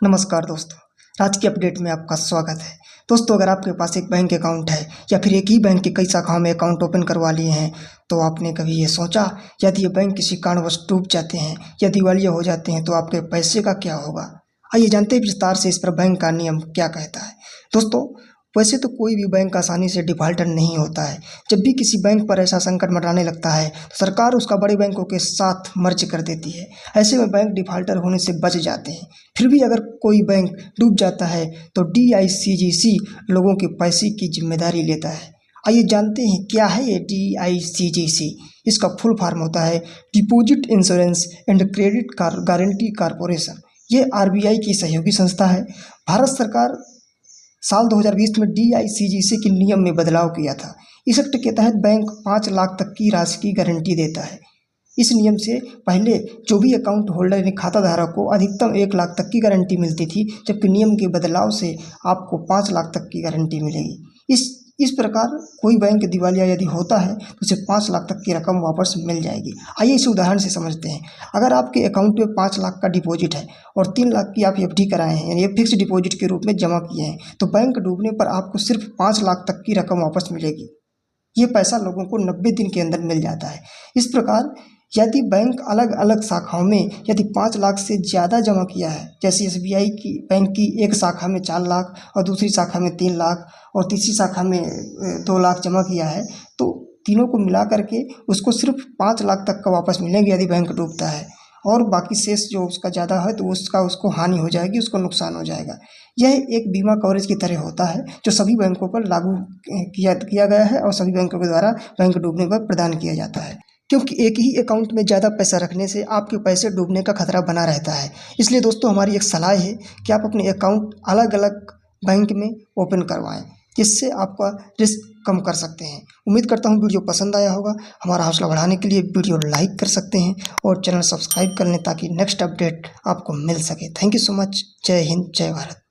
नमस्कार दोस्तों, आज की अपडेट में आपका स्वागत है। दोस्तों, अगर आपके पास एक बैंक अकाउंट है या फिर एक ही बैंक की कई शाखाओं में अकाउंट ओपन करवा लिए हैं, तो आपने कभी ये सोचा यदि ये बैंक किसी कारणवश डूब जाते हैं या दिवालिया हो जाते हैं तो आपके पैसे का क्या होगा। आइए जानते हैं विस्तार से इस पर बैंक का नियम क्या कहता है। दोस्तों, वैसे तो कोई भी बैंक आसानी से डिफॉल्टर नहीं होता है। जब भी किसी बैंक पर ऐसा संकट मंडराने लगता है तो सरकार उसका बड़े बैंकों के साथ मर्ज कर देती है। ऐसे में बैंक डिफॉल्टर होने से बच जाते हैं। फिर भी अगर कोई बैंक डूब जाता है तो DICGC लोगों के पैसे की जिम्मेदारी लेता है। आइए जानते हैं क्या है ये DICGC। इसका फुल फॉर्म होता है deposit insurance and credit guarantee corporation. ये RBI की सहयोगी संस्था है। भारत सरकार साल 2020 में DICGC के नियम में बदलाव किया था। इस एक्ट के तहत बैंक 5 लाख तक की राशि की गारंटी देता है। इस नियम से पहले जो भी अकाउंट होल्डर यानी खाता धारक को अधिकतम 1 लाख तक की गारंटी मिलती थी, जबकि नियम के बदलाव से आपको 5 लाख तक की गारंटी मिलेगी। इस प्रकार कोई बैंक दिवालिया यदि होता है तो उसे 5 लाख तक की रकम वापस मिल जाएगी। आइए इस उदाहरण से समझते हैं। अगर आपके अकाउंट में 5 लाख का डिपॉजिट है और 3 लाख की आप FD कराए हैं, यानी फिक्स डिपॉजिट के रूप में जमा किए हैं, तो बैंक डूबने पर आपको सिर्फ 5 लाख तक की रकम वापस मिलेगी। ये पैसा लोगों को 90 दिन के अंदर मिल जाता है। इस प्रकार यदि बैंक अलग अलग शाखाओं में यदि 5 लाख से ज़्यादा जमा किया है, जैसे SBI की बैंक की एक शाखा में 4 लाख और दूसरी शाखा में 3 लाख और तीसरी शाखा में 2 लाख जमा किया है, तो तीनों को मिला करके उसको सिर्फ 5 लाख तक का वापस मिलेंगे यदि बैंक डूबता है। और बाकी शेष जो उसका ज़्यादा है तो उसको हानि हो जाएगी, उसको नुकसान हो जाएगा। यह एक बीमा कवरेज की तरह होता है जो सभी बैंकों पर लागू किया गया है और सभी बैंकों के द्वारा बैंक डूबने पर प्रदान किया जाता है। क्योंकि एक ही अकाउंट में ज़्यादा पैसा रखने से आपके पैसे डूबने का खतरा बना रहता है। इसलिए दोस्तों, हमारी एक सलाह है कि आप अपने अकाउंट अलग अलग बैंक में ओपन करवाएं, जिससे आपका रिस्क कम कर सकते हैं। उम्मीद करता हूँ वीडियो पसंद आया होगा। हमारा हौसला बढ़ाने के लिए वीडियो लाइक कर सकते हैं और चैनल सब्सक्राइब कर लें ताकि नेक्स्ट अपडेट आपको मिल सके। Thank you so much. जय हिंद, जय भारत।